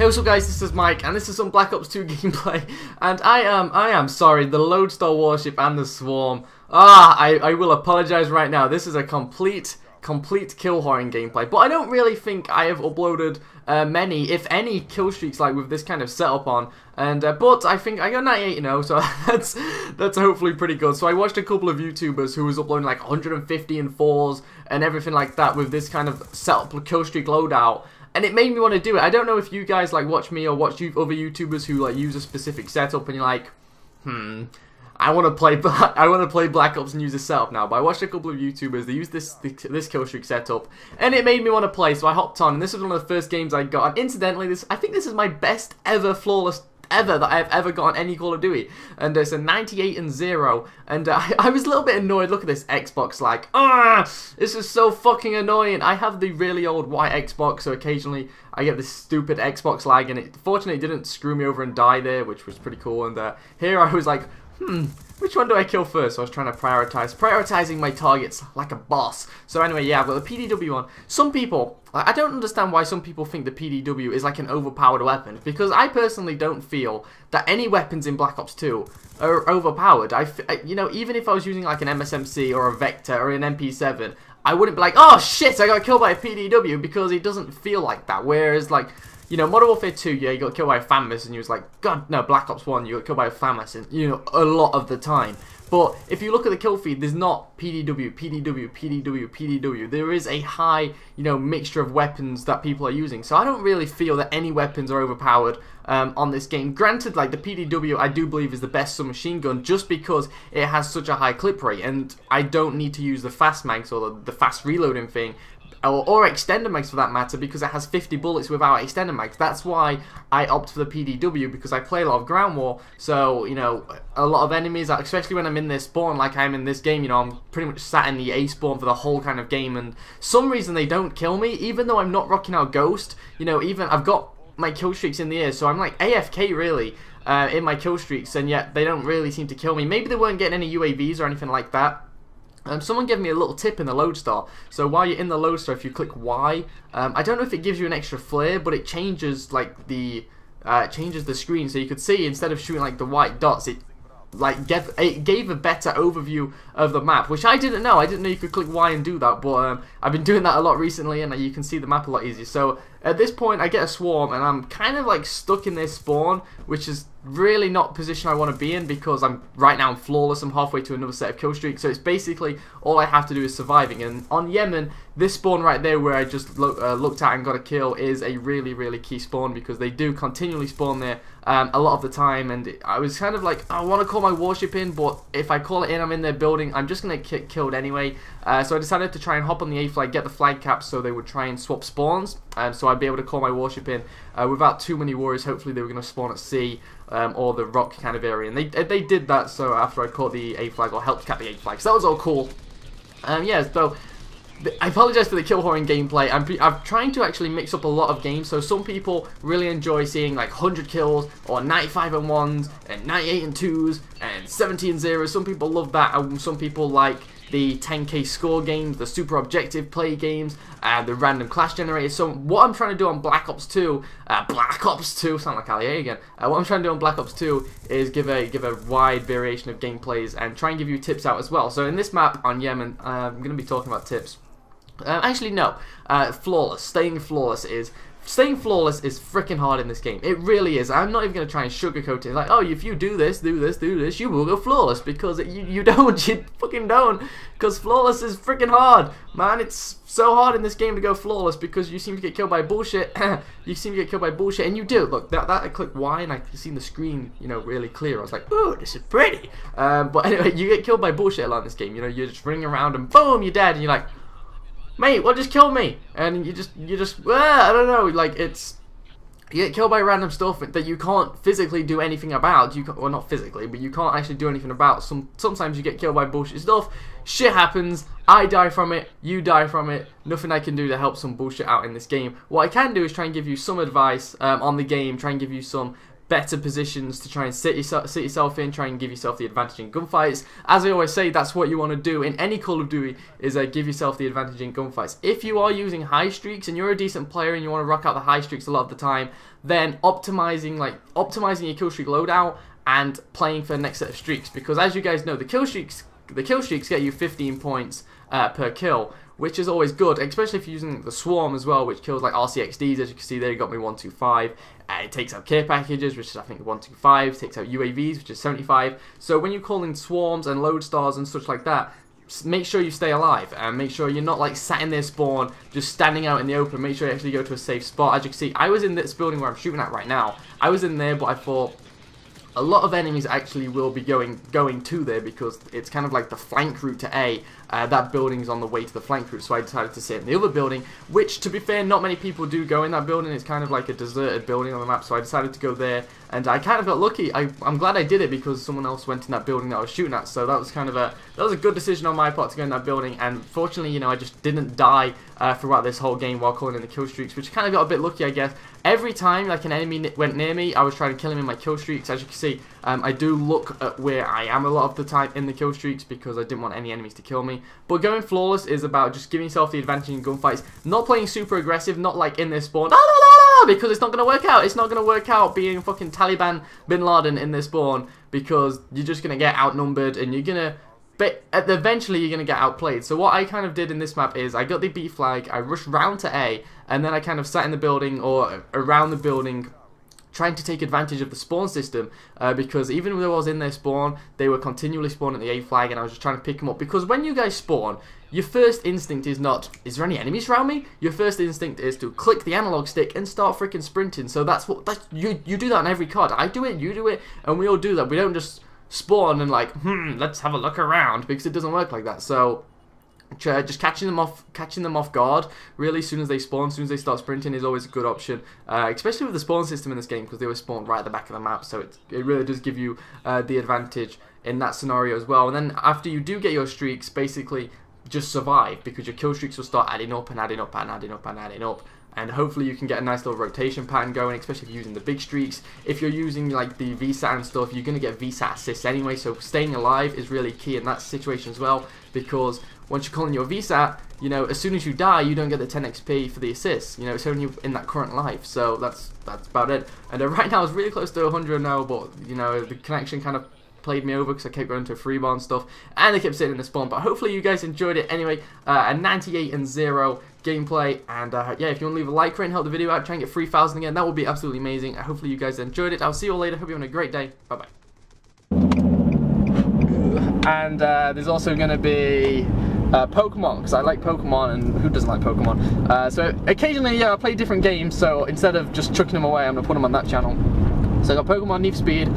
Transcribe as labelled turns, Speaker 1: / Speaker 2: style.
Speaker 1: Hey, what's up guys, this is Mike, and this is some Black Ops 2 gameplay, and I am sorry, the Lodestar Warship and the Swarm, I will apologize right now. This is a complete kill horn gameplay, but I don't really think I have uploaded many, if any, kill streaks like with this kind of setup on, and but I think I got 98-0, so that's hopefully pretty good. So I watched a couple of YouTubers who was uploading like 150 and 4s and everything like that with this kind of setup kill streak loadout. And it made me want to do it. I don't know if you guys like watch me or watch other YouTubers who like use a specific setup, and you're like, I want to play Black Ops and use this setup now. But I watched a couple of YouTubers. They used this kill streak setup, and it made me want to play. So I hopped on, and this was one of the first games I got. And incidentally, I think this is my best ever flawless ever that I've ever got on any Call of Duty, and it's a 98-0, and I was a little bit annoyed. Look at this Xbox lag. This is so fucking annoying. I have the really old white Xbox, so occasionally I get this stupid Xbox lag, and it fortunately didn't screw me over and die there, which was pretty cool. And here I was like, which one do I kill first? So I was trying to prioritizing my targets like a boss. So anyway, yeah, I've got the PDW on. Some people, I don't understand why some people think the PDW is like an overpowered weapon, because I personally don't feel that any weapons in Black Ops 2 are overpowered. You know, even if I was using like an MSMC or a Vector or an MP7, I wouldn't be like, oh shit, I got killed by a PDW, because it doesn't feel like that. Whereas like, you know, Modern Warfare 2, yeah, you got killed by a FAMAS, and you was like, God, no, Black Ops 1, you got killed by a FAMAS, and, you know, a lot of the time. But if you look at the kill feed, there's not PDW, PDW, PDW, PDW. There is a high, you know, mixture of weapons that people are using. So I don't really feel that any weapons are overpowered on this game. Granted, like, the PDW, I do believe is the best submachine gun, just because it has such a high clip rate, and I don't need to use the fast mags or the fast reloading thing, or extender mags for that matter, because it has 50 bullets without extender mags. That's why I opt for the PDW, because I play a lot of ground war, so, you know, a lot of enemies, especially when I'm in their spawn like I'm in this game, you know, I'm pretty much sat in the A spawn for the whole kind of game, and some reason they don't kill me, even though I'm not rocking out Ghost. You know, even I've got my kill streaks in the air, so I'm like AFK really in my kill streaks, and yet they don't really seem to kill me. Maybe they weren't getting any UAVs or anything like that. Someone gave me a little tip in the Lodestar. So while you're in the Lodestar, if you click Y, I don't know if it gives you an extra flare, but it changes like the changes the screen. So you could see, instead of shooting like the white dots, it gave a better overview of the map, which I didn't know. I didn't know you could click Y and do that, but I've been doing that a lot recently, and you can see the map a lot easier. So at this point, I get a swarm, and I'm kind of like stuck in this spawn, which is really not position I want to be in, because right now I'm flawless. I'm halfway to another set of kill streaks, so it's basically all I have to do is surviving. And on Yemen, this spawn right there where I just looked at and got a kill is a really key spawn, because they do continually spawn there a lot of the time. And I was kind of like, I want to call my warship in, but if I call it in, I'm in their building, I'm just gonna get killed anyway. So I decided to try and hop on the A flag, get the flag caps, so they would try and swap spawns, so I'd be able to call my warship in without too many worries. Hopefully they were going to spawn at C or the rock kind of area, and they did that. So after I caught the A flag, or helped cap the A flag, so that was all cool. Yeah, so I apologize for the kill horn gameplay. I'm trying to actually mix up a lot of games. So some people really enjoy seeing like 100 kills, or 95 and 1s, and 98 and 2s, and 70 and 0s. Some people love that, and some people like the 10k score games, the super objective play games, the random clash generators. So what I'm trying to do on Black Ops 2, sound like Ali again. What I'm trying to do on Black Ops 2 is give a wide variation of gameplays, and try and give you tips out as well. So in this map on Yemen, I'm going to be talking about tips. Actually, no. Flawless. Staying flawless is freaking hard in this game. It really is. I'm not even going to try and sugarcoat it. Like, oh, if you do this, you will go flawless. Because you don't. You fucking don't. Because flawless is freaking hard. Man, it's so hard in this game to go flawless, because you seem to get killed by bullshit. You seem to get killed by bullshit, and you do. Look, that I clicked Y, and I seen the screen, you know, really clear. I was like, ooh, this is pretty. But anyway, you get killed by bullshit a lot in this game. You know, you're just running around, and boom, you're dead, and you're like, mate, what just killed me? And you just I don't know, like, you get killed by random stuff that you can't physically do anything about. Well, not physically, but you can't actually do anything about. Sometimes you get killed by bullshit stuff. Shit happens. I die from it. You die from it. Nothing I can do to help some bullshit out in this game. What I can do is try and give you some advice on the game. Try and give you some better positions to try and sit yourself in, try and give yourself the advantage in gunfights. As I always say, that's what you want to do in any Call of Duty, is give yourself the advantage in gunfights. If you are using high streaks and you're a decent player and you want to rock out the high streaks a lot of the time, then optimizing your kill streak loadout and playing for the next set of streaks, because as you guys know, the kill streaks get you 15 points per kill, which is always good, especially if you're using the Swarm as well, which kills like RCXDs. As you can see there, it got me 125. It takes out care packages, which is I think 125. It takes out UAVs, which is 75. So when you call in swarms and lodestars and such like that, make sure you stay alive and make sure you're not like sat in their spawn just standing out in the open. Make sure you actually go to a safe spot. As you can see, I was in this building where I'm shooting at right now. I was in there, but I thought a lot of enemies actually will be going to there, because it's kind of like the flank route to A. That building's on the way to the flank route, so I decided to sit in the other building, which, to be fair, not many people do go in that building. It's kind of like a deserted building on the map, so I decided to go there, and I kind of got lucky. I'm glad I did it, because someone else went in that building that I was shooting at, so that was kind of a good decision on my part to go in that building, and fortunately, you know, I just didn't die throughout this whole game while calling in the kill streaks, which kind of got a bit lucky, I guess. Every time like an enemy went near me, I was trying to kill him in my kill streaks. As you can see, I do look at where I am a lot of the time in the kill streaks, because I didn't want any enemies to kill me. But going flawless is about just giving yourself the advantage in gunfights, not playing super aggressive, not like in this spawn, because it's not going to work out. It's not going to work out being fucking Taliban Bin Laden in this spawn, because you're just going to get outnumbered and you're going to... But eventually you're going to get outplayed. So what I kind of did in this map is I got the B flag, I rushed round to A, and then I kind of sat in the building or around the building trying to take advantage of the spawn system, because even though I was in their spawn, they were continually spawning at the A flag, and I was just trying to pick them up. Because when you guys spawn, your first instinct is not, is there any enemies around me? Your first instinct is to click the analog stick and start freaking sprinting. So you do that on every COD. I do it, you do it, and we all do that. We don't just spawn and like, let's have a look around, because it doesn't work like that. So just catching them off guard really as soon as they spawn, as soon as they start sprinting, is always a good option, especially with the spawn system in this game, because they were spawned right at the back of the map, so it really does give you the advantage in that scenario as well. And then after you do get your streaks, basically just survive, because your kill streaks will start adding up and adding up and adding up and adding up. And hopefully you can get a nice little rotation pattern going, especially if you're using the big streaks. If you're using like the VSAT and stuff, you're going to get VSAT assists anyway, so staying alive is really key in that situation as well, because once you're calling your VSAT, you know, as soon as you die, you don't get the 10 XP for the assists. You know, it's only in that current life, so that's about it. And right now it's really close to 100 now, but, you know, the connection kind of played me over because I kept going to a free bar and stuff, and I kept sitting in the spawn. But hopefully you guys enjoyed it anyway. A 98-0 gameplay, and yeah, if you want to leave a like, rate, and help the video out, try and get 3,000 again, that would be absolutely amazing. Hopefully you guys enjoyed it. I'll see you all later. Hope you're having a great day. Bye bye. And there's also going to be Pokemon, because I like Pokemon, and who doesn't like Pokemon? So occasionally, yeah, I play different games, so instead of just chucking them away, I'm going to put them on that channel. So I got Pokemon Need for Speed,